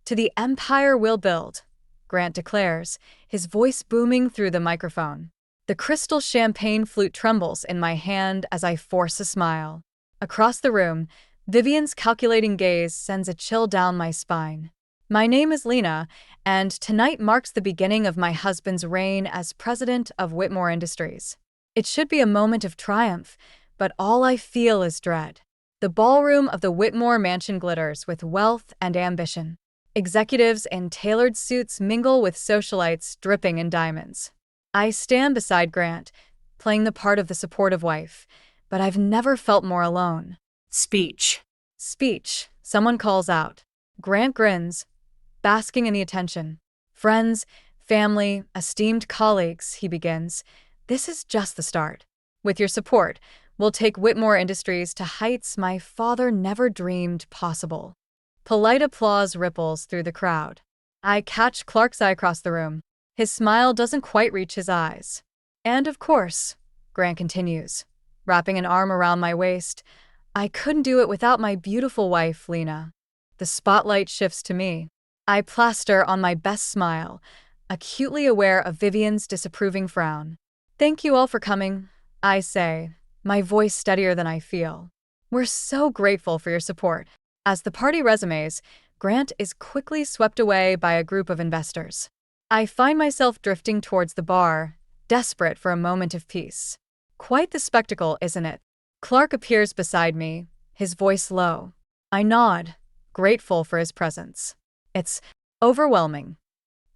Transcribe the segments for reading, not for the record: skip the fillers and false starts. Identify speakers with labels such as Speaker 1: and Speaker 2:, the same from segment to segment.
Speaker 1: To the empire we'll build, Grant declares, his voice booming through the microphone. The crystal champagne flute trembles in my hand as I force a smile. Across the room, Vivian's calculating gaze sends a chill down my spine. My name is Lena, and tonight marks the beginning of my husband's reign as president of Whitmore Industries. It should be a moment of triumph, but all I feel is dread. The ballroom of the Whitmore mansion glitters with wealth and ambition. Executives in tailored suits mingle with socialites dripping in diamonds. I stand beside Grant, playing the part of the supportive wife, but I've never felt more alone.
Speaker 2: Speech.
Speaker 1: Speech, someone calls out. Grant grins, basking in the attention. Friends, family, esteemed colleagues, he begins. This is just the start. With your support, we'll take Whitmore Industries to heights my father never dreamed possible. Polite applause ripples through the crowd. I catch Clark's eye across the room. His smile doesn't quite reach his eyes. And of course, Grant continues, wrapping an arm around my waist, I couldn't do it without my beautiful wife, Lena. The spotlight shifts to me. I plaster on my best smile, acutely aware of Vivian's disapproving frown. Thank you all for coming, I say, my voice steadier than I feel. We're so grateful for your support. As the party resumes, Grant is quickly swept away by a group of investors. I find myself drifting towards the bar, desperate for a moment of peace. Quite the spectacle, isn't it? Clark appears beside me, his voice low. I nod, grateful for his presence. It's overwhelming.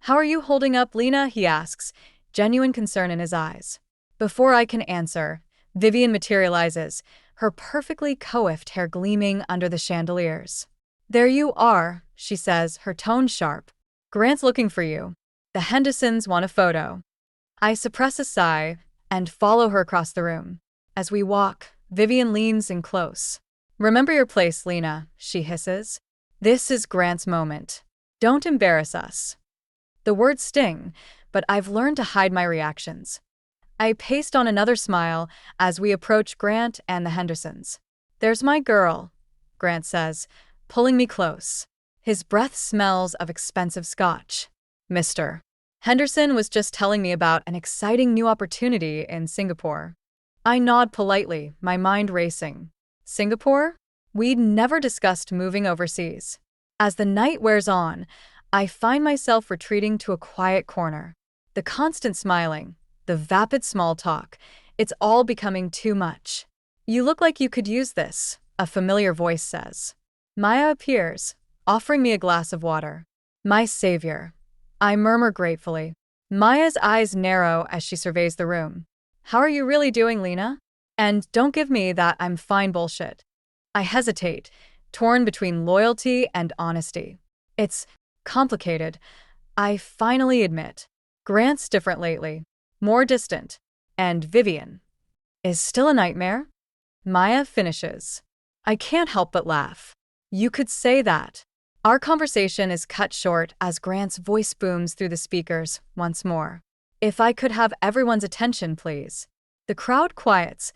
Speaker 1: How are you holding up, Lena? He asks, genuine concern in his eyes. Before I can answer, Vivian materializes, her perfectly coiffed hair gleaming under the chandeliers. There you are, she says, her tone sharp. Grant's looking for you. The Hendersons want a photo. I suppress a sigh and follow her across the room. As we walk, Vivian leans in close. Remember your place, Lena, she hisses. This is Grant's moment. Don't embarrass us. The words sting, but I've learned to hide my reactions. I paste on another smile as we approach Grant and the Hendersons. There's my girl, Grant says, pulling me close. His breath smells of expensive scotch. Mr. Henderson was just telling me about an exciting new opportunity in Singapore. I nod politely, my mind racing. Singapore? We'd never discussed moving overseas. As the night wears on, I find myself retreating to a quiet corner. The constant smiling, the vapid small talk, it's all becoming too much. You look like you could use this, a familiar voice says. Maya appears, offering me a glass of water. My savior. I murmur gratefully. Maya's eyes narrow as she surveys the room. How are you really doing, Lena? And don't give me that I'm fine bullshit. I hesitate, torn between loyalty and honesty. It's complicated, I finally admit. Grant's different lately, more distant, and Vivian is still a nightmare? Maya finishes. I can't help but laugh. You could say that. Our conversation is cut short as Grant's voice booms through the speakers once more. If I could have everyone's attention, please. The crowd quiets,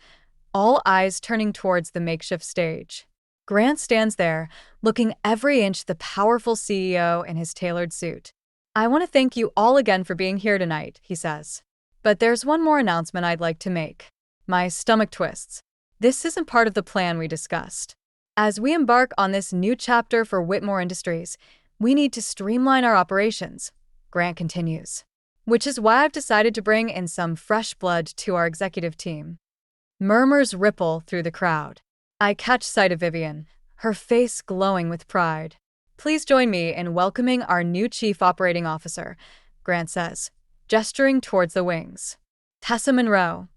Speaker 1: all eyes turning towards the makeshift stage. Grant stands there, looking every inch the powerful CEO in his tailored suit. I want to thank you all again for being here tonight, he says. But there's one more announcement I'd like to make. My stomach twists. This isn't part of the plan we discussed. As we embark on this new chapter for Whitmore Industries, we need to streamline our operations, Grant continues. Which is why I've decided to bring in some fresh blood to our executive team. Murmurs ripple through the crowd. I catch sight of Vivian, her face glowing with pride. Please join me in welcoming our new Chief Operating Officer, Grant says, gesturing towards the wings. Tessa Monroe.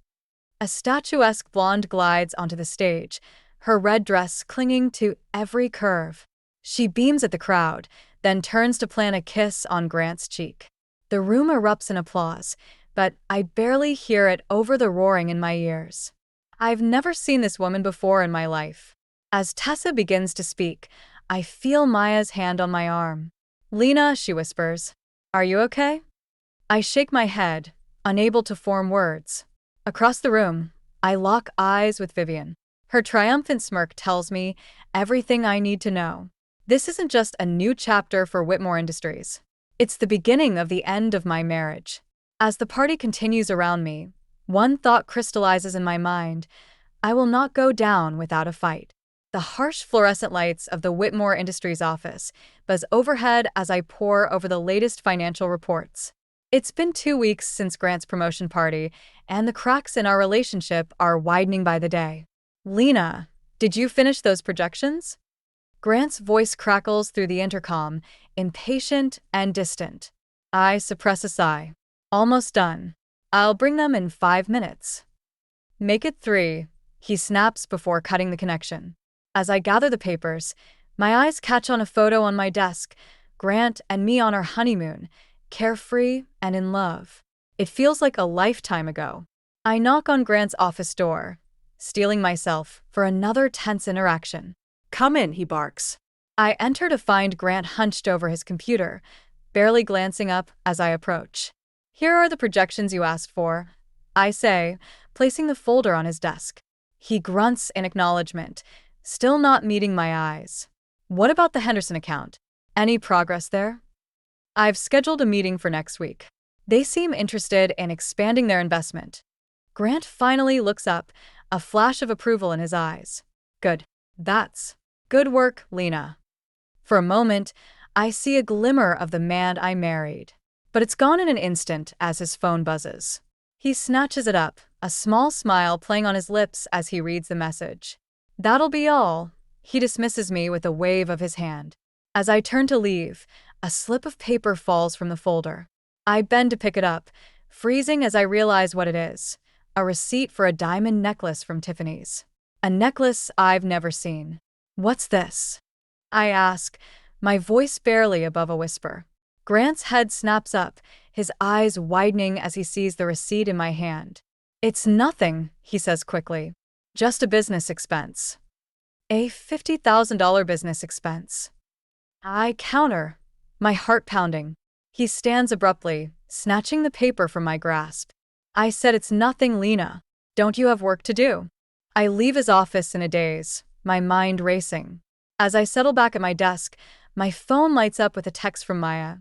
Speaker 1: A statuesque blonde glides onto the stage, her red dress clinging to every curve. She beams at the crowd, then turns to plant a kiss on Grant's cheek. The room erupts in applause, but I barely hear it over the roaring in my ears. I've never seen this woman before in my life. As Tessa begins to speak, I feel Maya's hand on my arm. Lena, she whispers, are you okay? I shake my head, unable to form words. Across the room, I lock eyes with Vivian. Her triumphant smirk tells me everything I need to know. This isn't just a new chapter for Whitmore Industries. It's the beginning of the end of my marriage. As the party continues around me, one thought crystallizes in my mind: I will not go down without a fight. The harsh fluorescent lights of the Whitmore Industries office buzz overhead as I pore over the latest financial reports. It's been 2 weeks since Grant's promotion party, and the cracks in our relationship are widening by the day. Lena, did you finish those projections? Grant's voice crackles through the intercom, impatient and distant. I suppress a sigh. Almost done. I'll bring them in 5 minutes. Make it 3, he snaps before cutting the connection. As I gather the papers, my eyes catch on a photo on my desk, Grant and me on our honeymoon, carefree and in love. It feels like a lifetime ago. I knock on Grant's office door, steeling myself for another tense interaction. Come in, he barks. I enter to find Grant hunched over his computer, barely glancing up as I approach. Here are the projections you asked for, I say, placing the folder on his desk. He grunts in acknowledgement, still not meeting my eyes. What about the Henderson account? Any progress there? I've scheduled a meeting for next week. They seem interested in expanding their investment. Grant finally looks up, a flash of approval in his eyes. Good. That's good work, Lena. For a moment, I see a glimmer of the man I married. But it's gone in an instant as his phone buzzes. He snatches it up, a small smile playing on his lips as he reads the message. That'll be all. He dismisses me with a wave of his hand. As I turn to leave, a slip of paper falls from the folder. I bend to pick it up, freezing as I realize what it is: a receipt for a diamond necklace from Tiffany's. A necklace I've never seen. What's this? I ask, my voice barely above a whisper. Grant's head snaps up, his eyes widening as he sees the receipt in my hand. It's nothing, he says quickly. Just a business expense. A $50,000 business expense. I counter, my heart pounding. He stands abruptly, snatching the paper from my grasp. I said it's nothing, Lena. Don't you have work to do? I leave his office in a daze, my mind racing. As I settle back at my desk, my phone lights up with a text from Maya.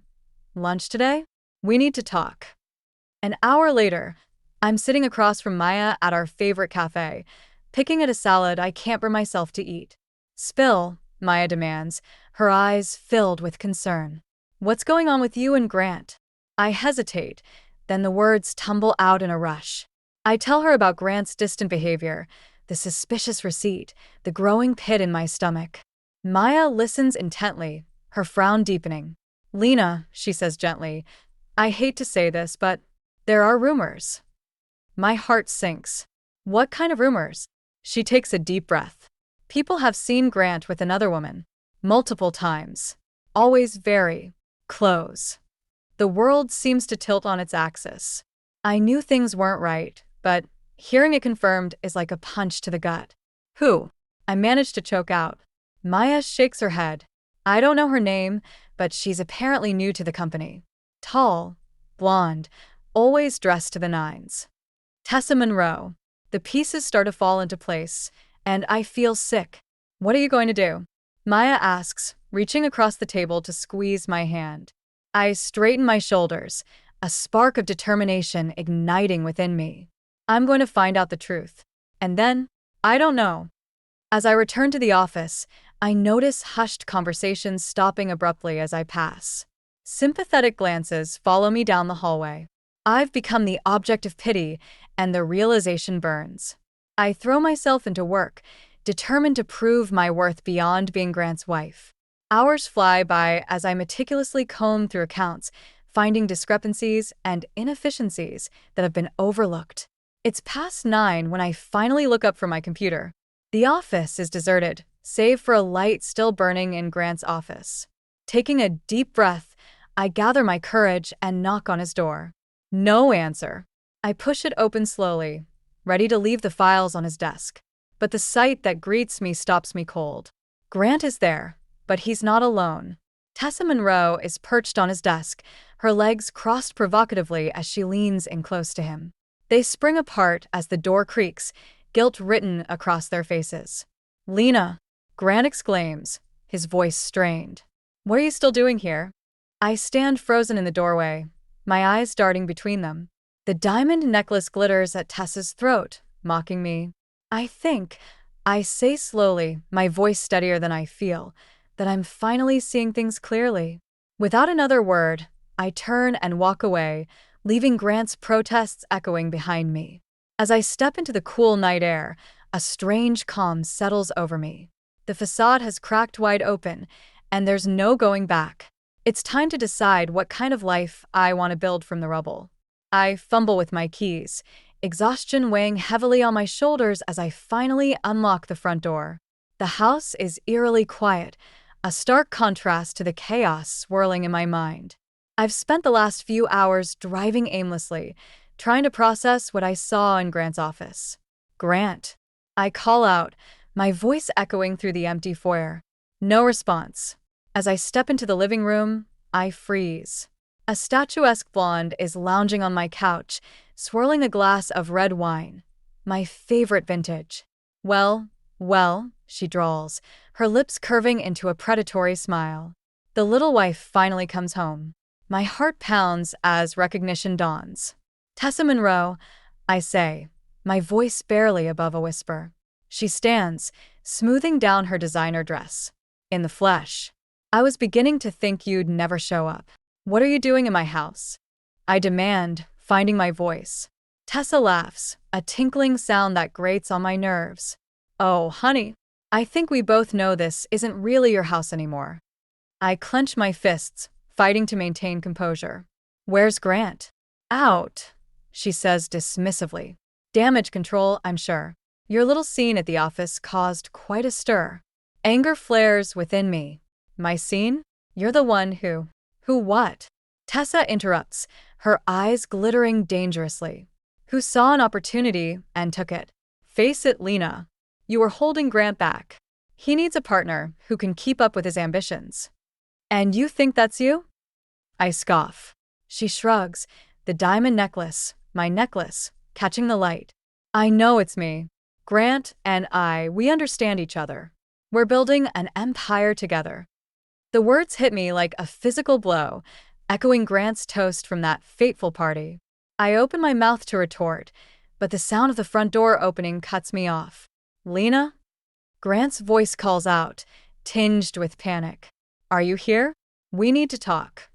Speaker 1: Lunch today? We need to talk. An hour later, I'm sitting across from Maya at our favorite cafe, picking at a salad I can't bring myself to eat. Spill, Maya demands, her eyes filled with concern. What's going on with you and Grant? I hesitate, then the words tumble out in a rush. I tell her about Grant's distant behavior, the suspicious receipt, the growing pit in my stomach. Maya listens intently, her frown deepening. Lena, she says gently, I hate to say this, but there are rumors. My heart sinks. What kind of rumors? She takes a deep breath. People have seen Grant with another woman. Multiple times. Always very close. The world seems to tilt on its axis. I knew things weren't right, but hearing it confirmed is like a punch to the gut. Who? I managed to choke out. Maya shakes her head. I don't know her name, but she's apparently new to the company. Tall, blonde, always dressed to the nines. Tessa Monroe. The pieces start to fall into place, and I feel sick. What are you going to do? Maya asks, reaching across the table to squeeze my hand. I straighten my shoulders, a spark of determination igniting within me. I'm going to find out the truth. And then, I don't know. As I return to the office, I notice hushed conversations stopping abruptly as I pass. Sympathetic glances follow me down the hallway. I've become the object of pity, and the realization burns. I throw myself into work, determined to prove my worth beyond being Grant's wife. Hours fly by as I meticulously comb through accounts, finding discrepancies and inefficiencies that have been overlooked. It's past 9 when I finally look up from my computer. The office is deserted, save for a light still burning in Grant's office. Taking a deep breath, I gather my courage and knock on his door. No answer. I push it open slowly, ready to leave the files on his desk. But the sight that greets me stops me cold. Grant is there, but he's not alone. Tessa Monroe is perched on his desk, her legs crossed provocatively as she leans in close to him. They spring apart as the door creaks, guilt written across their faces. Lena, Grant exclaims, his voice strained. What are you still doing here? I stand frozen in the doorway, my eyes darting between them. The diamond necklace glitters at Tessa's throat, mocking me. I say slowly, my voice steadier than I feel, that I'm finally seeing things clearly. Without another word, I turn and walk away, leaving Grant's protests echoing behind me. As I step into the cool night air, a strange calm settles over me. The facade has cracked wide open, and there's no going back. It's time to decide what kind of life I want to build from the rubble. I fumble with my keys, exhaustion weighing heavily on my shoulders as I finally unlock the front door. The house is eerily quiet, a stark contrast to the chaos swirling in my mind. I've spent the last few hours driving aimlessly, trying to process what I saw in Grant's office. Grant. I call out, my voice echoing through the empty foyer. No response. As I step into the living room, I freeze. A statuesque blonde is lounging on my couch, swirling a glass of red wine. My favorite vintage. Well, she drawls, her lips curving into a predatory smile. The little wife finally comes home. My heart pounds as recognition dawns. Tessa Monroe, I say, my voice barely above a whisper. She stands, smoothing down her designer dress. In the flesh. I was beginning to think you'd never show up. What are you doing in my house? I demand, finding my voice. Tessa laughs, a tinkling sound that grates on my nerves. Oh, honey, I think we both know this isn't really your house anymore. I clench my fists, fighting to maintain composure. Where's Grant? Out, she says dismissively. Damage control, I'm sure. Your little scene at the office caused quite a stir. Anger flares within me. My scene? You're the one who what? Tessa interrupts, her eyes glittering dangerously. Who saw an opportunity and took it. Face it, Lena. You were holding Grant back. He needs a partner who can keep up with his ambitions. And you think that's you? I scoff. She shrugs, the diamond necklace, my necklace, catching the light. I know it's me. Grant and we understand each other. We're building an empire together. The words hit me like a physical blow, echoing Grant's toast from that fateful party. I open my mouth to retort, but the sound of the front door opening cuts me off. Lena? Grant's voice calls out, tinged with panic. Are you here? We need to talk.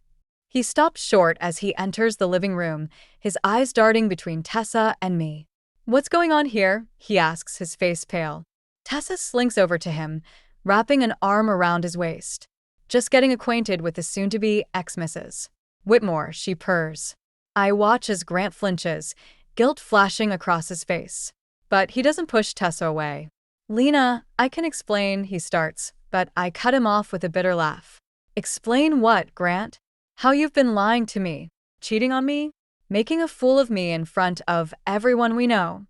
Speaker 1: He stops short as he enters the living room, his eyes darting between Tessa and me. What's going on here? He asks, his face pale. Tessa slinks over to him, wrapping an arm around his waist. Just getting acquainted with the soon-to-be ex-Mrs. Whitmore, she purrs. I watch as Grant flinches, guilt flashing across his face. But he doesn't push Tessa away. Lena, I can explain, he starts, but I cut him off with a bitter laugh. Explain what, Grant? How you've been lying to me, cheating on me, making a fool of me in front of everyone we know.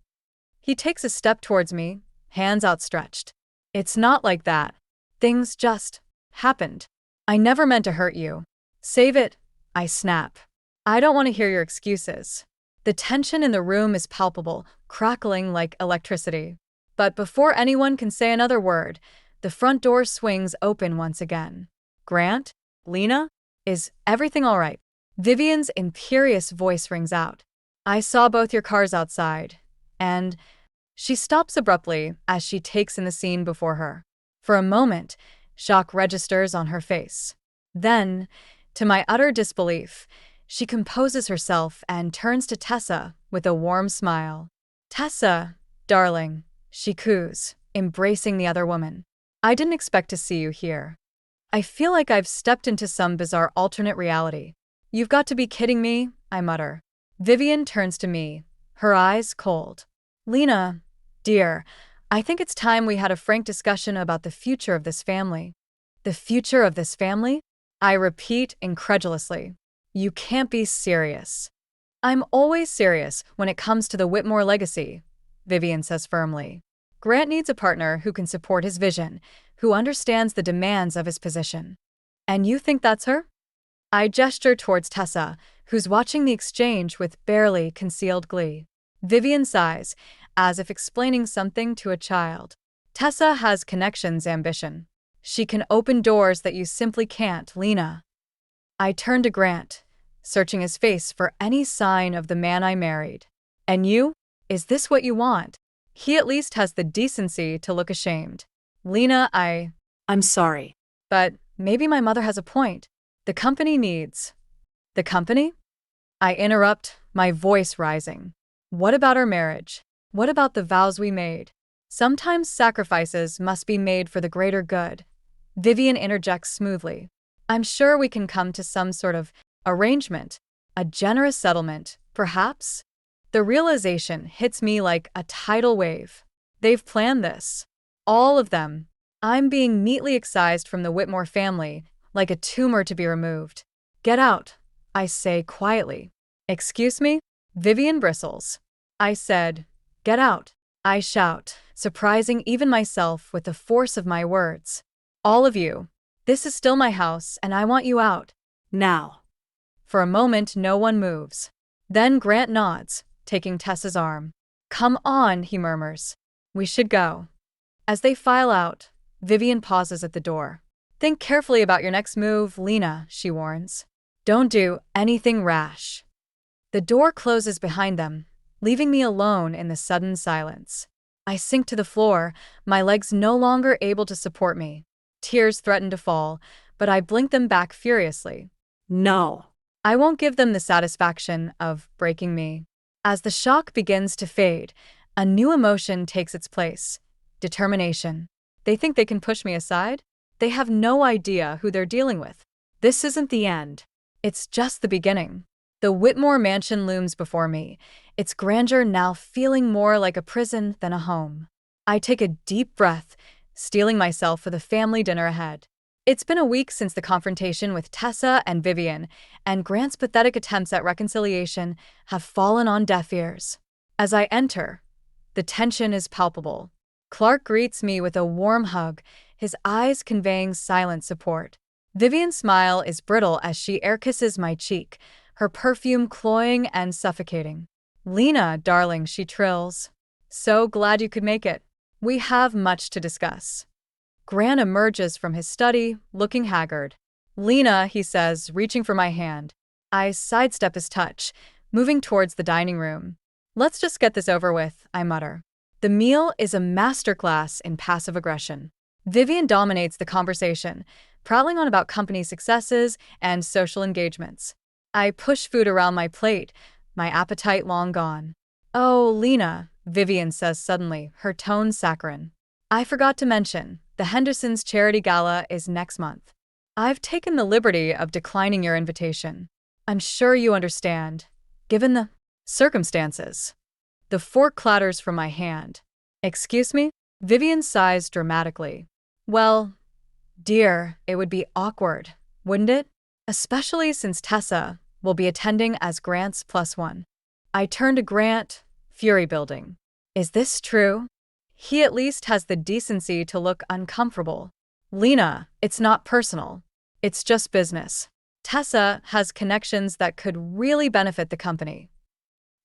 Speaker 1: He takes a step towards me, hands outstretched. It's not like that. Things just happened. I never meant to hurt you. Save it, I snap. I don't want to hear your excuses. The tension in the room is palpable, crackling like electricity. But before anyone can say another word, the front door swings open once again. Grant? Lena? Is everything all right? Vivian's imperious voice rings out. I saw both your cars outside. And she stops abruptly as she takes in the scene before her. For a moment, shock registers on her face. Then, to my utter disbelief, she composes herself and turns to Tessa with a warm smile. Tessa, darling, she coos, embracing the other woman. I didn't expect to see you here. I feel like I've stepped into some bizarre alternate reality. You've got to be kidding me, I mutter. Vivian turns to me, her eyes cold. Lena, dear, I think it's time we had a frank discussion about the future of this family. The future of this family? I repeat incredulously. You can't be serious. I'm always serious when it comes to the Whitmore legacy, Vivian says firmly. Grant needs a partner who can support his vision, who understands the demands of his position. And you think that's her? I gesture towards Tessa, who's watching the exchange with barely concealed glee. Vivian sighs, as if explaining something to a child. Tessa has connections ambition. She can open doors that you simply can't, Lena. I turned to Grant, searching his face for any sign of the man I married. And you? Is this what you want? He at least has the decency to look ashamed. Lena, I'm sorry. But maybe my mother has a point. The company needs. The company? I interrupt, my voice rising. What about our marriage? What about the vows we made? Sometimes sacrifices must be made for the greater good. Vivian interjects smoothly. I'm sure we can come to some sort of arrangement, a generous settlement, perhaps? The realization hits me like a tidal wave. They've planned this. All of them. I'm being neatly excised from the Whitmore family, like a tumor to be removed. Get out, I say quietly. Excuse me? Vivian bristles. I said, get out. I shout, surprising even myself with the force of my words. All of you. This is still my house, and I want you out. Now. For a moment, no one moves. Then Grant nods, taking Tessa's arm. Come on, he murmurs. We should go. As they file out, Vivian pauses at the door. Think carefully about your next move, Lena, she warns. Don't do anything rash. The door closes behind them, leaving me alone in the sudden silence. I sink to the floor, my legs no longer able to support me. Tears threaten to fall, but I blink them back furiously. No. I won't give them the satisfaction of breaking me. As the shock begins to fade, a new emotion takes its place. Determination. They think they can push me aside? They have no idea who they're dealing with. This isn't the end. It's just the beginning. The Whitmore mansion looms before me, its grandeur now feeling more like a prison than a home. I take a deep breath, steeling myself for the family dinner ahead. It's been a week since the confrontation with Tessa and Vivian, and Grant's pathetic attempts at reconciliation have fallen on deaf ears. As I enter, the tension is palpable. Clark greets me with a warm hug, his eyes conveying silent support. Vivian's smile is brittle as she air kisses my cheek, her perfume cloying and suffocating. Lena, darling, she trills. So glad you could make it. We have much to discuss. Grant emerges from his study, looking haggard. Lena, he says, reaching for my hand. I sidestep his touch, moving towards the dining room. Let's just get this over with, I mutter. The meal is a masterclass in passive aggression. Vivian dominates the conversation, prattling on about company successes and social engagements. I push food around my plate, my appetite long gone. Oh, Lena, Vivian says suddenly, her tone saccharine. I forgot to mention, the Hendersons' charity gala is next month. I've taken the liberty of declining your invitation. I'm sure you understand, given the circumstances. The fork clatters from my hand. Excuse me? Vivian sighs dramatically. Well, dear, it would be awkward, wouldn't it? Especially since Tessa will be attending as Grant's +1. I turn to Grant, fury building. Is this true? He at least has the decency to look uncomfortable. Lena, it's not personal. It's just business. Tessa has connections that could really benefit the company.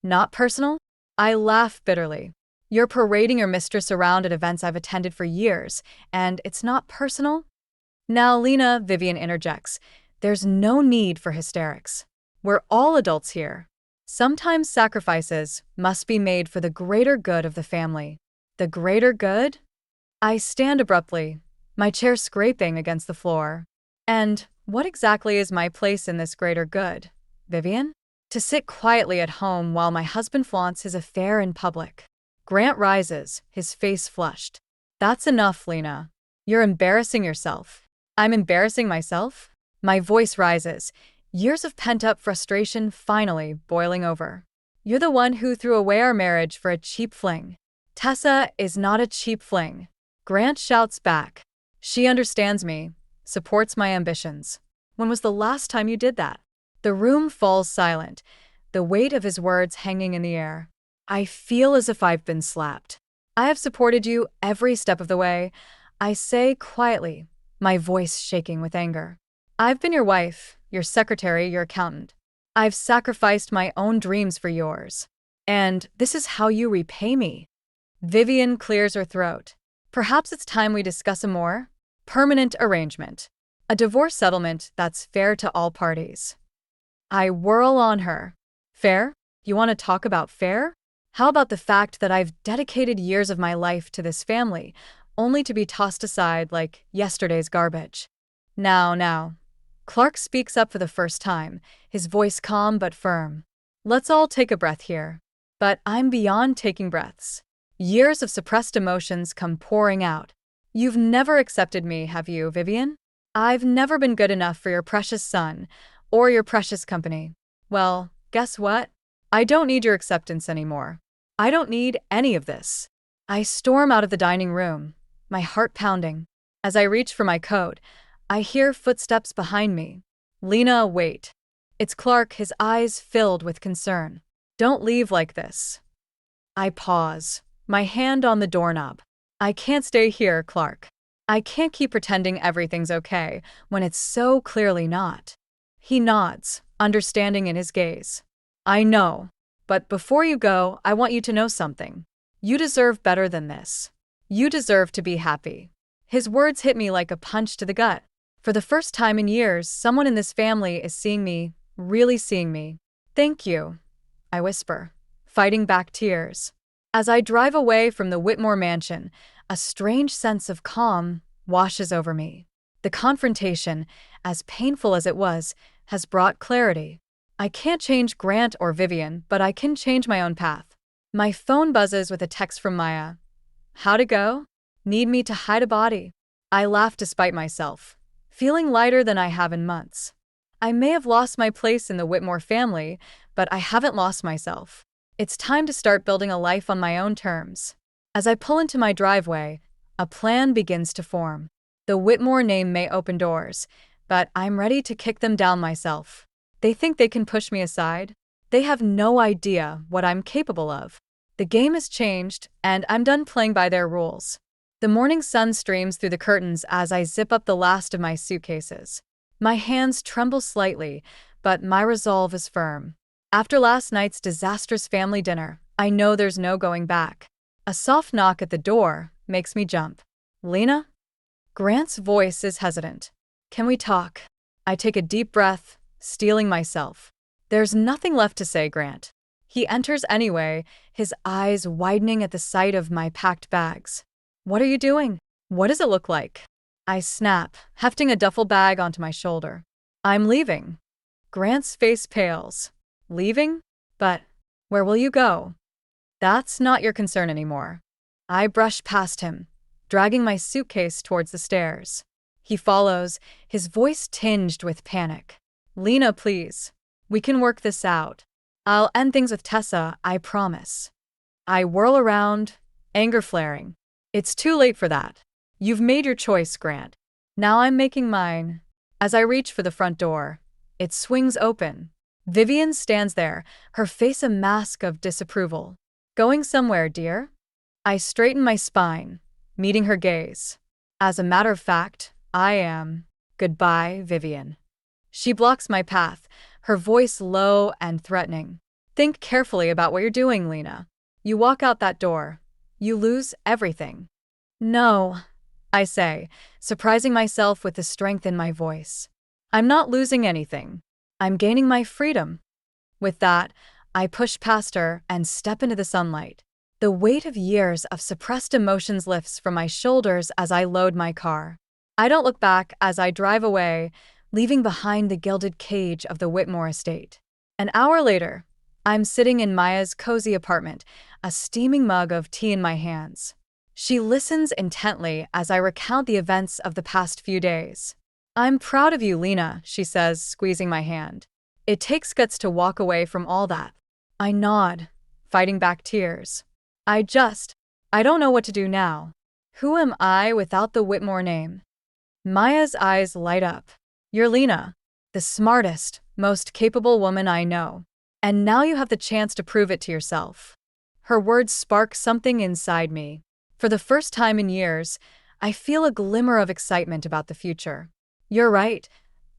Speaker 1: Not personal? I laugh bitterly. You're parading your mistress around at events I've attended for years, and it's not personal? Now, Lena, Vivian interjects, there's no need for hysterics. We're all adults here. Sometimes sacrifices must be made for the greater good of the family. The greater good? I stand abruptly, my chair scraping against the floor. And what exactly is my place in this greater good, Vivian? To sit quietly at home while my husband flaunts his affair in public. Grant rises, his face flushed. That's enough, Lena. You're embarrassing yourself. I'm embarrassing myself? My voice rises, years of pent-up frustration finally boiling over. You're the one who threw away our marriage for a cheap fling. Tessa is not a cheap fling. Grant shouts back. She understands me, supports my ambitions. When was the last time you did that? The room falls silent, the weight of his words hanging in the air. I feel as if I've been slapped. I have supported you every step of the way, I say quietly, my voice shaking with anger. I've been your wife, your secretary, your accountant. I've sacrificed my own dreams for yours. And this is how you repay me. Vivian clears her throat. Perhaps it's time we discuss a more Permanent arrangement. A divorce settlement that's fair to all parties. I whirl on her. Fair? You want to talk about fair? How about the fact that I've dedicated years of my life to this family, only to be tossed aside like yesterday's garbage? Now. Clark speaks up for the first time, his voice calm but firm. Let's all take a breath here. But I'm beyond taking breaths. Years of suppressed emotions come pouring out. You've never accepted me, have you, Vivian? I've never been good enough for your precious son, or your precious company. Well, guess what? I don't need your acceptance anymore. I don't need any of this. I storm out of the dining room, my heart pounding. As I reach for my coat, I hear footsteps behind me. Lena, wait. It's Clark, his eyes filled with concern. Don't leave like this. I pause, my hand on the doorknob. I can't stay here, Clark. I can't keep pretending everything's okay when it's so clearly not. He nods, understanding in his gaze. I know, but before you go, I want you to know something. You deserve better than this. You deserve to be happy. His words hit me like a punch to the gut. For the first time in years, someone in this family is seeing me, really seeing me. Thank you, I whisper, fighting back tears. As I drive away from the Whitmore mansion, a strange sense of calm washes over me. The confrontation, as painful as it was, has brought clarity. I can't change Grant or Vivian, but I can change my own path. My phone buzzes with a text from Maya. How'd it go? Need me to hide a body? I laugh despite myself, feeling lighter than I have in months. I may have lost my place in the Whitmore family, but I haven't lost myself. It's time to start building a life on my own terms. As I pull into my driveway, a plan begins to form. The Whitmore name may open doors, but I'm ready to kick them down myself. They think they can push me aside? They have no idea what I'm capable of. The game has changed, and I'm done playing by their rules. The morning sun streams through the curtains as I zip up the last of my suitcases. My hands tremble slightly, but my resolve is firm. After last night's disastrous family dinner, I know there's no going back. A soft knock at the door makes me jump. Lena? Grant's voice is hesitant. Can we talk? I take a deep breath, steeling myself. There's nothing left to say, Grant. He enters anyway, his eyes widening at the sight of my packed bags. What are you doing? What does it look like? I snap, hefting a duffel bag onto my shoulder. I'm leaving. Grant's face pales. Leaving? But where will you go? That's not your concern anymore. I brush past him, dragging my suitcase towards the stairs. He follows, his voice tinged with panic. Lena, please. We can work this out. I'll end things with Tessa, I promise. I whirl around, anger flaring. It's too late for that. You've made your choice, Grant. Now I'm making mine. As I reach for the front door, it swings open. Vivian stands there, her face a mask of disapproval. Going somewhere, dear? I straighten my spine, meeting her gaze. As a matter of fact, I am. Goodbye, Vivian. She blocks my path, her voice low and threatening. Think carefully about what you're doing, Lena. You walk out that door, you lose everything. No, I say, surprising myself with the strength in my voice. I'm not losing anything. I'm gaining my freedom. With that, I push past her and step into the sunlight. The weight of years of suppressed emotions lifts from my shoulders as I load my car. I don't look back as I drive away, leaving behind the gilded cage of the Whitmore estate. An hour later, I'm sitting in Maya's cozy apartment, a steaming mug of tea in my hands. She listens intently as I recount the events of the past few days. I'm proud of you, Lena, she says, squeezing my hand. It takes guts to walk away from all that. I nod, fighting back tears. I don't know what to do now. Who am I without the Whitmore name? Maya's eyes light up. You're Lena, the smartest, most capable woman I know. And now you have the chance to prove it to yourself. Her words spark something inside me. For the first time in years, I feel a glimmer of excitement about the future. You're right,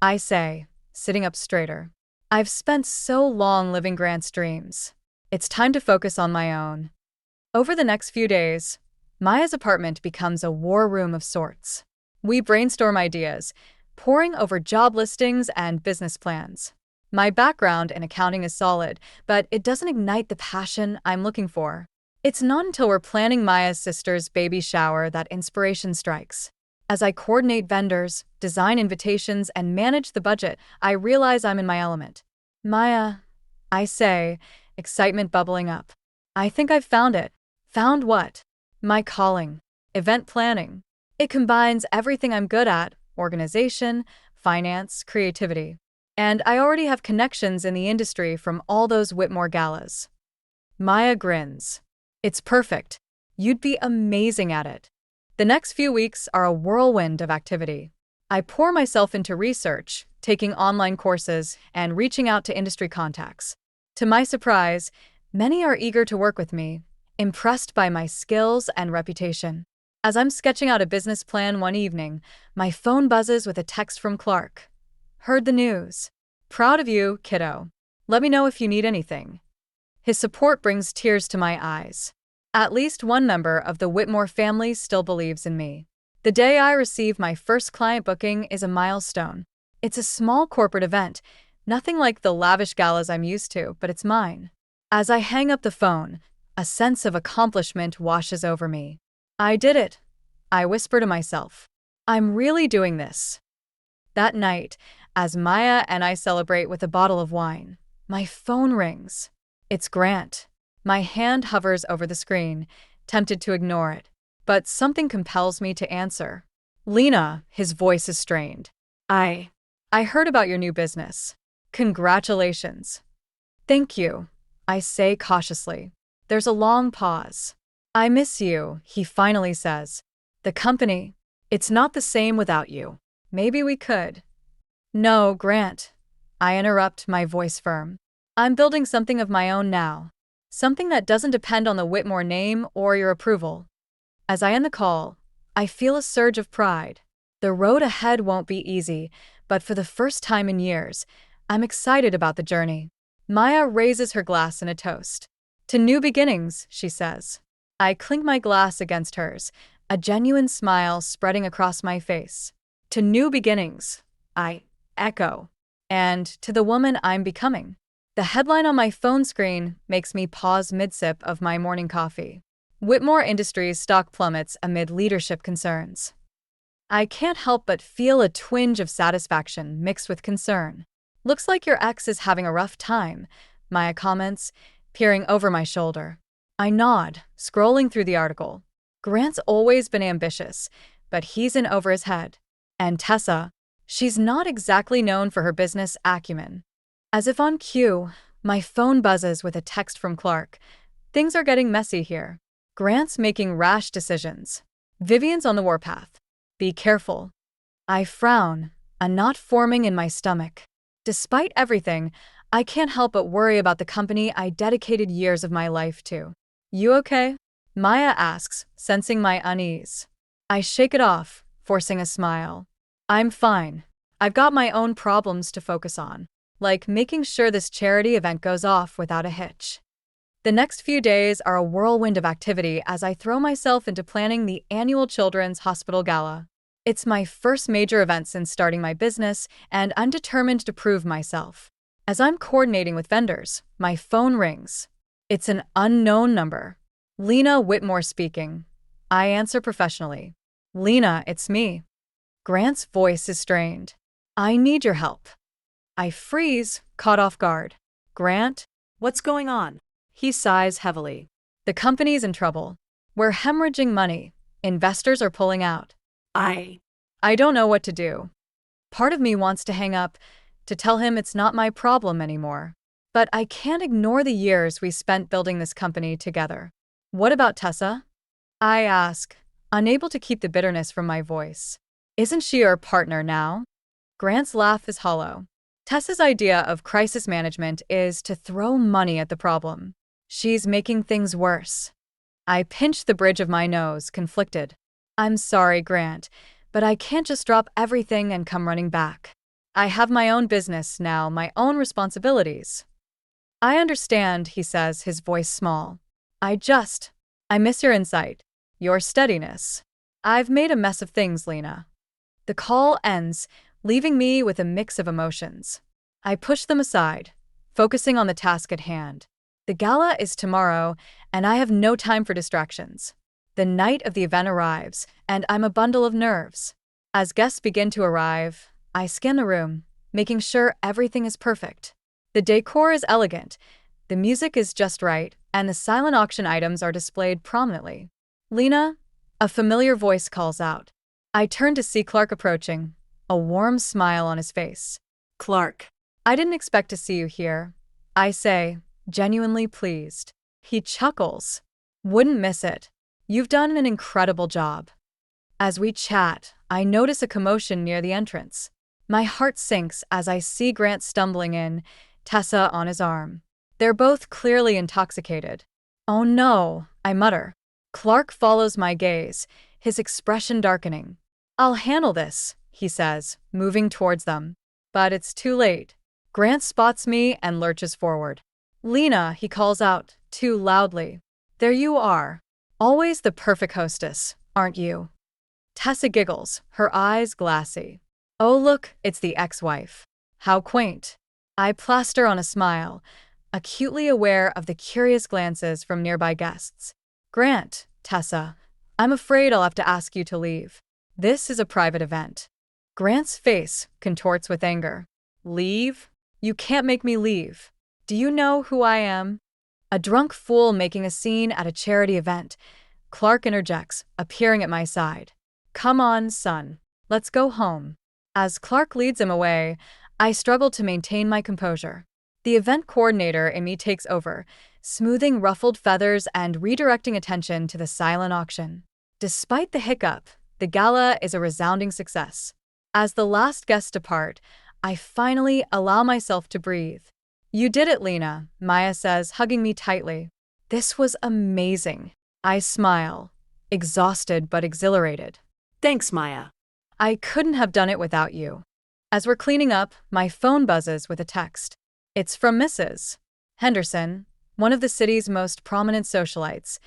Speaker 1: I say, sitting up straighter. I've spent so long living Grant's dreams. It's time to focus on my own. Over the next few days, Maya's apartment becomes a war room of sorts. We brainstorm ideas, poring over job listings and business plans. My background in accounting is solid, but it doesn't ignite the passion I'm looking for. It's not until we're planning Maya's sister's baby shower that inspiration strikes. As I coordinate vendors, design invitations, and manage the budget, I realize I'm in my element. Maya, I say, excitement bubbling up. I think I've found it. Found what? My calling. Event planning. It combines everything I'm good at: organization, finance, creativity. And I already have connections in the industry from all those Whitmore galas. Maya grins. It's perfect. You'd be amazing at it. The next few weeks are a whirlwind of activity. I pour myself into research, taking online courses, and reaching out to industry contacts. To my surprise, many are eager to work with me, impressed by my skills and reputation. As I'm sketching out a business plan one evening, my phone buzzes with a text from Clark. Heard the news. Proud of you, kiddo. Let me know if you need anything. His support brings tears to my eyes. At least one member of the Whitmore family still believes in me. The day I receive my first client booking is a milestone. It's a small corporate event, nothing like the lavish galas I'm used to, but it's mine. As I hang up the phone, a sense of accomplishment washes over me. I did it, I whisper to myself. I'm really doing this. That night, as Maya and I celebrate with a bottle of wine, my phone rings. It's Grant. My hand hovers over the screen, tempted to ignore it, but something compels me to answer. Lena, his voice is strained. I heard about your new business. Congratulations. Thank you, I say cautiously. There's a long pause. I miss you, he finally says. The company, it's not the same without you. Maybe we could. No, Grant. I interrupt, my voice firm. I'm building something of my own now. Something that doesn't depend on the Whitmore name or your approval. As I end the call, I feel a surge of pride. The road ahead won't be easy, but for the first time in years, I'm excited about the journey. Maya raises her glass in a toast. To new beginnings, she says. I clink my glass against hers, a genuine smile spreading across my face. To new beginnings, I echo. And to the woman I'm becoming. The headline on my phone screen makes me pause mid-sip of my morning coffee. Whitmore Industries stock plummets amid leadership concerns. I can't help but feel a twinge of satisfaction mixed with concern. Looks like your ex is having a rough time, Maya comments, peering over my shoulder. I nod, scrolling through the article. Grant's always been ambitious, but he's in over his head. And Tessa, she's not exactly known for her business acumen. As if on cue, my phone buzzes with a text from Clark. Things are getting messy here. Grant's making rash decisions. Vivian's on the warpath. Be careful. I frown, a knot forming in my stomach. Despite everything, I can't help but worry about the company I dedicated years of my life to. You okay? Maya asks, sensing my unease. I shake it off, forcing a smile. I'm fine. I've got my own problems to focus on, like making sure this charity event goes off without a hitch. The next few days are a whirlwind of activity as I throw myself into planning the annual Children's Hospital Gala. It's my first major event since starting my business, and I'm determined to prove myself. As I'm coordinating with vendors, my phone rings. It's an unknown number. Lena Whitmore speaking. I answer professionally. Lena, it's me. Grant's voice is strained. I need your help. I freeze, caught off guard. Grant?
Speaker 2: What's going on?
Speaker 1: He sighs heavily. The company's in trouble. We're hemorrhaging money. Investors are pulling out. I don't know what to do. Part of me wants to hang up, to tell him it's not my problem anymore. But I can't ignore the years we spent building this company together. What about Tessa? I ask, unable to keep the bitterness from my voice. Isn't she our partner now? Grant's laugh is hollow. Tessa's idea of crisis management is to throw money at the problem. She's making things worse. I pinch the bridge of my nose, conflicted. I'm sorry, Grant, but I can't just drop everything and come running back. I have my own business now, my own responsibilities. I understand, he says, his voice small. I miss your insight, your steadiness. I've made a mess of things, Lena. The call ends, leaving me with a mix of emotions. I push them aside, focusing on the task at hand. The gala is tomorrow, and I have no time for distractions. The night of the event arrives, and I'm a bundle of nerves. As guests begin to arrive, I scan the room, making sure everything is perfect. The decor is elegant, the music is just right, and the silent auction items are displayed prominently. "Lena?" A familiar voice calls out. I turn to see Clark approaching, a warm smile on his face.
Speaker 2: "Clark."
Speaker 1: "I didn't expect to see you here," I say, genuinely pleased. He chuckles. "Wouldn't miss it. You've done an incredible job." As we chat, I notice a commotion near the entrance. My heart sinks as I see Grant stumbling in, Tessa on his arm. They're both clearly intoxicated. "Oh no," I mutter. Clark follows my gaze, his expression darkening. "I'll handle this," he says, moving towards them. But it's too late. Grant spots me and lurches forward. "Lena," he calls out, too loudly. "There you are. Always the perfect hostess, aren't you?" Tessa giggles, her eyes glassy. "Oh look, it's the ex-wife. How quaint." I plaster on a smile, acutely aware of the curious glances from nearby guests. "Grant, Tessa, I'm afraid I'll have to ask you to leave. This is a private event." Grant's face contorts with anger. "Leave? You can't make me leave. Do you know who I am?" "A drunk fool making a scene at a charity event," Clark interjects, appearing at my side. "Come on, son. Let's go home." As Clark leads him away, I struggle to maintain my composure. The event coordinator in me takes over, smoothing ruffled feathers and redirecting attention to the silent auction. Despite the hiccup, the gala is a resounding success. As the last guests depart, I finally allow myself to breathe. "You did it, Lena," Maya says, hugging me tightly. "This was amazing." I smile, exhausted but exhilarated.
Speaker 2: "Thanks, Maya."
Speaker 1: "I couldn't have done it without you." As we're cleaning up, my phone buzzes with a text. It's from Mrs. Henderson, one of the city's most prominent socialites.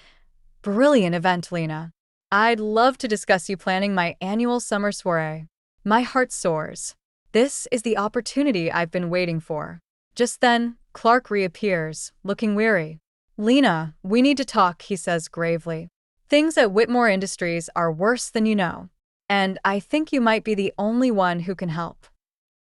Speaker 1: "Brilliant event, Lena. I'd love to discuss you planning my annual summer soiree." My heart soars. This is the opportunity I've been waiting for. Just then, Clark reappears, looking weary. "Lena, we need to talk," he says gravely. "Things at Whitmore Industries are worse than you know, and I think you might be the only one who can help."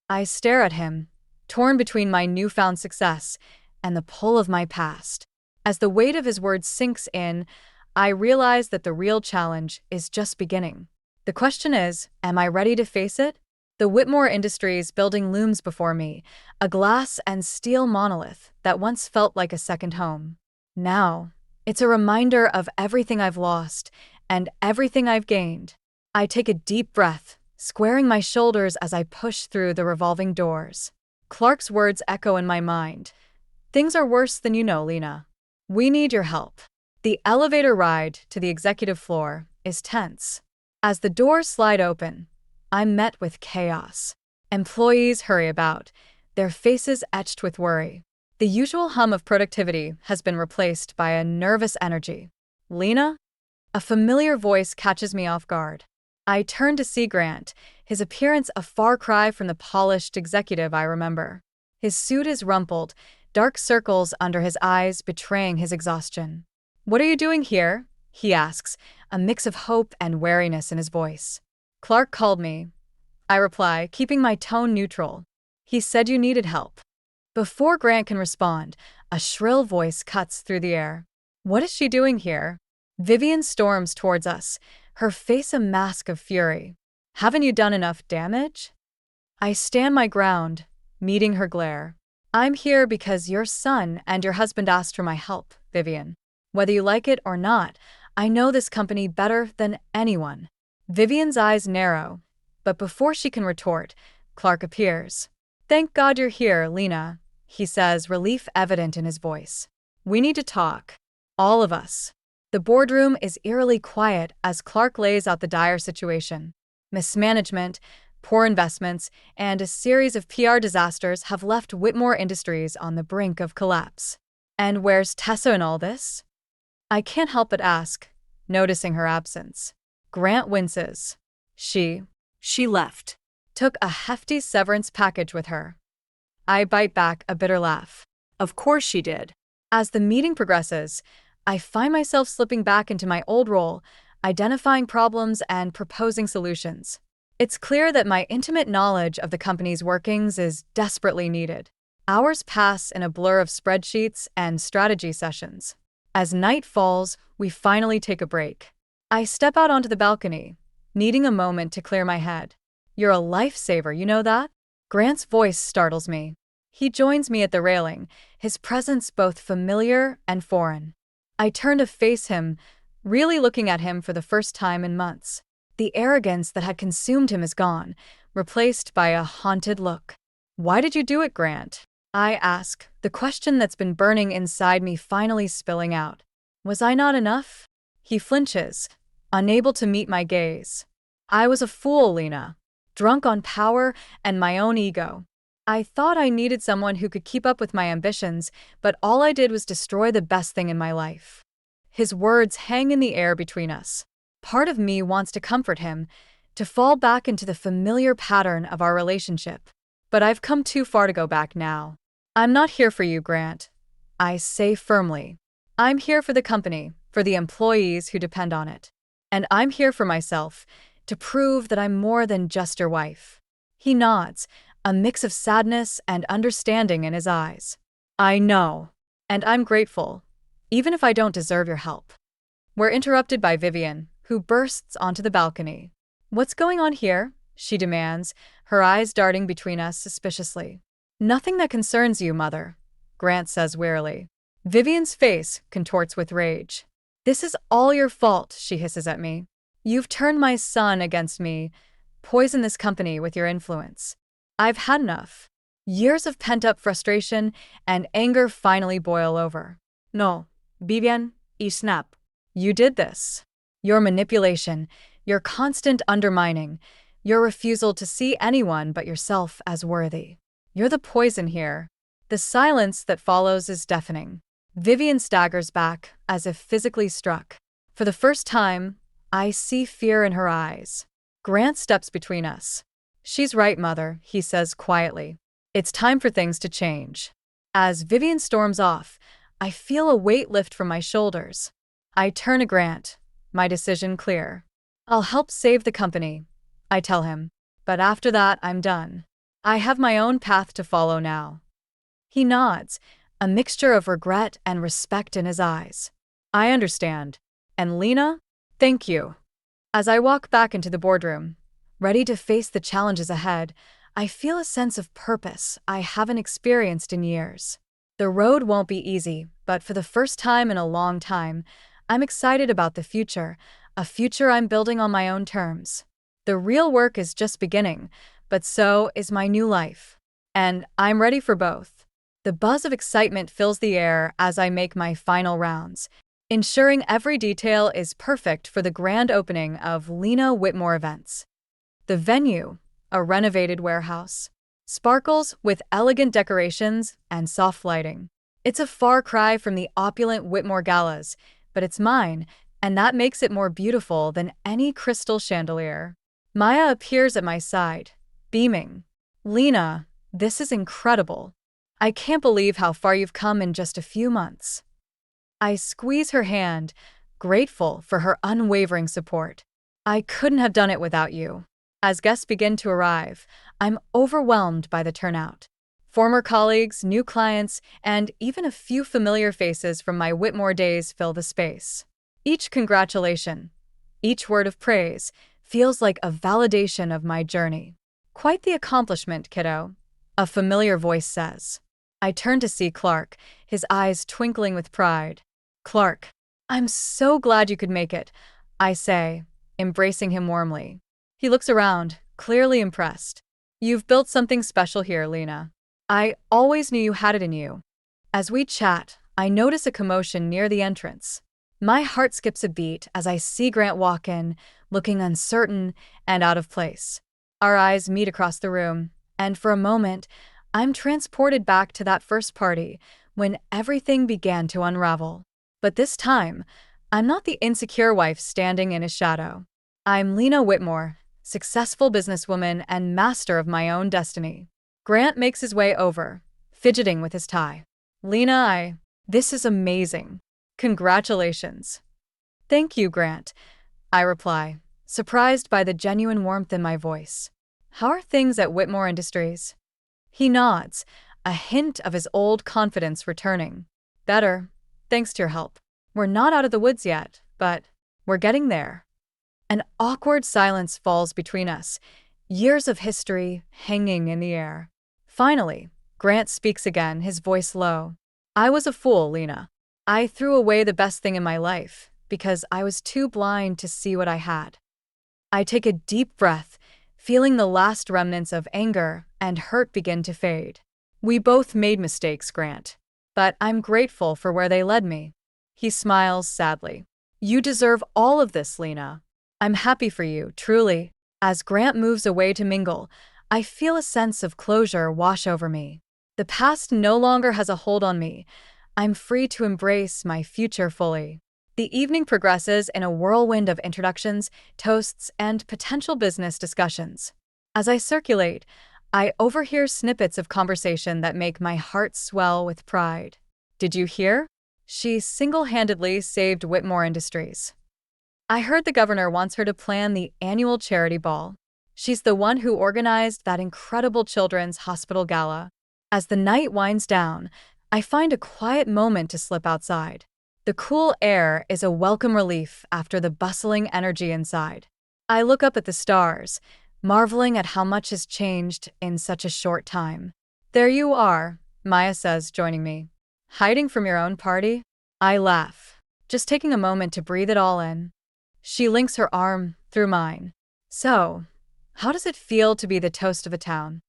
Speaker 1: I stare at him, torn between my newfound success and the pull of my past. As the weight of his words sinks in, I realize that the real challenge is just beginning. The question is, am I ready to face it? The Whitmore Industries building looms before me, a glass and steel monolith that once felt like a second home. Now, it's a reminder of everything I've lost and everything I've gained. I take a deep breath, squaring my shoulders as I push through the revolving doors. Clark's words echo in my mind. "Things are worse than you know, Lena. We need your help." The elevator ride to the executive floor is tense. As the doors slide open, I'm met with chaos. Employees hurry about, their faces etched with worry. The usual hum of productivity has been replaced by a nervous energy. "Lena?" A familiar voice catches me off guard. I turn to see Grant, his appearance a far cry from the polished executive I remember. His suit is rumpled, dark circles under his eyes betraying his exhaustion. "What are you doing here?" he asks, a mix of hope and wariness in his voice. "Clark called me," I reply, keeping my tone neutral. "He said you needed help." Before Grant can respond, a shrill voice cuts through the air. "What is she doing here?" Vivian storms towards us, her face a mask of fury. "Haven't you done enough damage?" I stand my ground, meeting her glare. "I'm here because your son and your husband asked for my help, Vivian. Whether you like it or not, I know this company better than anyone." Vivian's eyes narrow, but before she can retort, Clark appears. "Thank God you're here, Lena," he says, relief evident in his voice. "We need to talk. All of us." The boardroom is eerily quiet as Clark lays out the dire situation. Mismanagement, poor investments, and a series of PR disasters have left Whitmore Industries on the brink of collapse. "And where's Tessa in all this?" I can't help but ask, noticing her absence. Grant winces. She
Speaker 2: She left.
Speaker 1: Took a hefty severance package with her. I bite back a bitter laugh.
Speaker 2: Of course she did.
Speaker 1: As the meeting progresses, I find myself slipping back into my old role, identifying problems and proposing solutions. It's clear that my intimate knowledge of the company's workings is desperately needed. Hours pass in a blur of spreadsheets and strategy sessions. As night falls, we finally take a break. I step out onto the balcony, needing a moment to clear my head. "You're a lifesaver, you know that?" Grant's voice startles me. He joins me at the railing, his presence both familiar and foreign. I turn to face him, really looking at him for the first time in months. The arrogance that had consumed him is gone, replaced by a haunted look. "Why did you do it, Grant?" I ask, the question that's been burning inside me finally spilling out. "Was I not enough?" He flinches, unable to meet my gaze. "I was a fool, Lena. Drunk on power and my own ego. I thought I needed someone who could keep up with my ambitions, but all I did was destroy the best thing in my life." His words hang in the air between us. Part of me wants to comfort him, to fall back into the familiar pattern of our relationship. But I've come too far to go back now. "I'm not here for you, Grant," I say firmly. "I'm here for the company, for the employees who depend on it. And I'm here for myself, to prove that I'm more than just your wife." He nods, a mix of sadness and understanding in his eyes. "I know. And I'm grateful, even if I don't deserve your help." We're interrupted by Vivian, who bursts onto the balcony. "What's going on here?" she demands, her eyes darting between us suspiciously. "Nothing that concerns you, Mother," Grant says wearily. Vivian's face contorts with rage. "This is all your fault," she hisses at me. "You've turned my son against me, poisoned this company with your influence. I've had enough." Years of pent-up frustration and anger finally boil over.
Speaker 2: "No, Vivian, I snap.
Speaker 1: You did this. Your manipulation, your constant undermining, your refusal to see anyone but yourself as worthy. You're the poison here." The silence that follows is deafening. Vivian staggers back, as if physically struck. For the first time, I see fear in her eyes. Grant steps between us. "She's right, Mother," he says quietly. "It's time for things to change." As Vivian storms off, I feel a weight lift from my shoulders. I turn to Grant, my decision clear. "I'll help save the company," I tell him. "But after that, I'm done. I have my own path to follow now." He nods, a mixture of regret and respect in his eyes. "I understand. And Lena, thank you." As I walk back into the boardroom, ready to face the challenges ahead, I feel a sense of purpose I haven't experienced in years. The road won't be easy, but for the first time in a long time, I'm excited about the future, a future I'm building on my own terms. The real work is just beginning, but so is my new life. And I'm ready for both. The buzz of excitement fills the air as I make my final rounds, ensuring every detail is perfect for the grand opening of Lena Whitmore Events. The venue, a renovated warehouse, sparkles with elegant decorations and soft lighting. It's a far cry from the opulent Whitmore galas, but it's mine, and that makes it more beautiful than any crystal chandelier. Maya appears at my side, beaming. "Lena, this is incredible. I can't believe how far you've come in just a few months." I squeeze her hand, grateful for her unwavering support. "I couldn't have done it without you." As guests begin to arrive, I'm overwhelmed by the turnout. Former colleagues, new clients, and even a few familiar faces from my Whitmore days fill the space. Each congratulation, each word of praise, feels like a validation of my journey. "Quite the accomplishment, kiddo," a familiar voice says. I turn to see Clark, his eyes twinkling with pride. "Clark, I'm so glad you could make it," I say, embracing him warmly. He looks around, clearly impressed. "You've built something special here, Lena. I always knew you had it in you." As we chat, I notice a commotion near the entrance. My heart skips a beat as I see Grant walk in, looking uncertain and out of place. Our eyes meet across the room, and for a moment, I'm transported back to that first party when everything began to unravel. But this time, I'm not the insecure wife standing in his shadow. I'm Lena Whitmore, successful businesswoman and master of my own destiny. Grant makes his way over, fidgeting with his tie. Lena, this is amazing. Congratulations. Thank you, Grant, I reply, surprised by the genuine warmth in my voice. How are things at Whitmore Industries? He nods, a hint of his old confidence returning. Better, thanks to your help. We're not out of the woods yet, but we're getting there. An awkward silence falls between us, years of history hanging in the air. Finally, Grant speaks again, his voice low. I was a fool, Lena. I threw away the best thing in my life because I was too blind to see what I had. I take a deep breath, feeling the last remnants of anger and hurt begin to fade. We both made mistakes, Grant, but I'm grateful for where they led me. He smiles sadly. You deserve all of this, Lena. I'm happy for you, truly. As Grant moves away to mingle, I feel a sense of closure wash over me. The past no longer has a hold on me. I'm free to embrace my future fully. The evening progresses in a whirlwind of introductions, toasts, and potential business discussions. As I circulate, I overhear snippets of conversation that make my heart swell with pride. Did you hear? She single-handedly saved Whitmore Industries. I heard the governor wants her to plan the annual charity ball. She's the one who organized that incredible children's hospital gala. As the night winds down, I find a quiet moment to slip outside. The cool air is a welcome relief after the bustling energy inside. I look up at the stars, marveling at how much has changed in such a short time. There you are, Maya says, joining me. Hiding from your own party? I laugh, just taking a moment to breathe it all in. She links her arm through mine. So, how does it feel to be the toast of a town?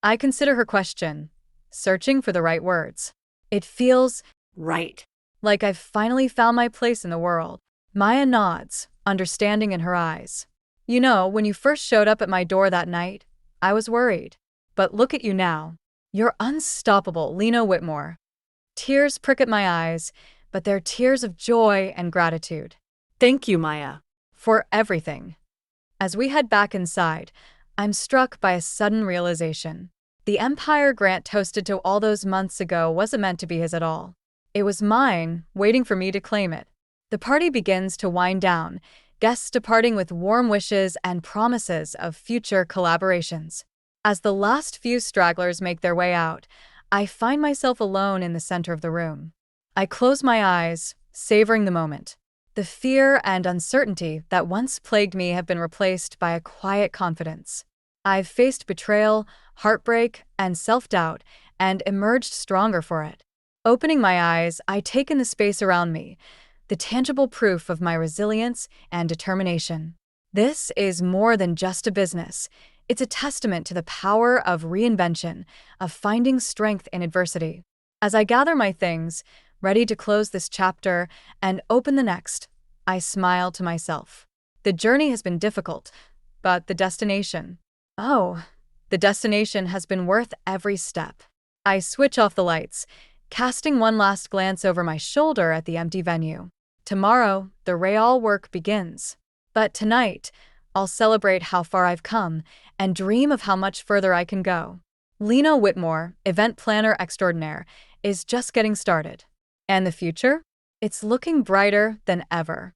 Speaker 1: I consider her question, searching for the right words. It feels
Speaker 2: Right.
Speaker 1: like I've finally found my place in the world. Maya nods, understanding in her eyes. You know, when you first showed up at my door that night, I was worried. But look at you now. You're unstoppable, Lena Whitmore. Tears prick at my eyes, but they're tears of joy and gratitude.
Speaker 2: Thank you, Maya.
Speaker 1: For everything. As we head back inside, I'm struck by a sudden realization. The empire Grant toasted to all those months ago wasn't meant to be his at all. It was mine, waiting for me to claim it. The party begins to wind down, guests departing with warm wishes and promises of future collaborations. As the last few stragglers make their way out, I find myself alone in the center of the room. I close my eyes, savoring the moment. The fear and uncertainty that once plagued me have been replaced by a quiet confidence. I've faced betrayal, heartbreak, and self-doubt, and emerged stronger for it. Opening my eyes, I take in the space around me, the tangible proof of my resilience and determination. This is more than just a business. It's a testament to the power of reinvention, of finding strength in adversity. As I gather my things, ready to close this chapter and open the next, I smile to myself. The journey has been difficult, but the destination has been worth every step. I switch off the lights, casting one last glance over my shoulder at the empty venue. Tomorrow, the real work begins. But tonight, I'll celebrate how far I've come and dream of how much further I can go. Lena Whitmore, event planner extraordinaire, is just getting started. And the future? It's looking brighter than ever.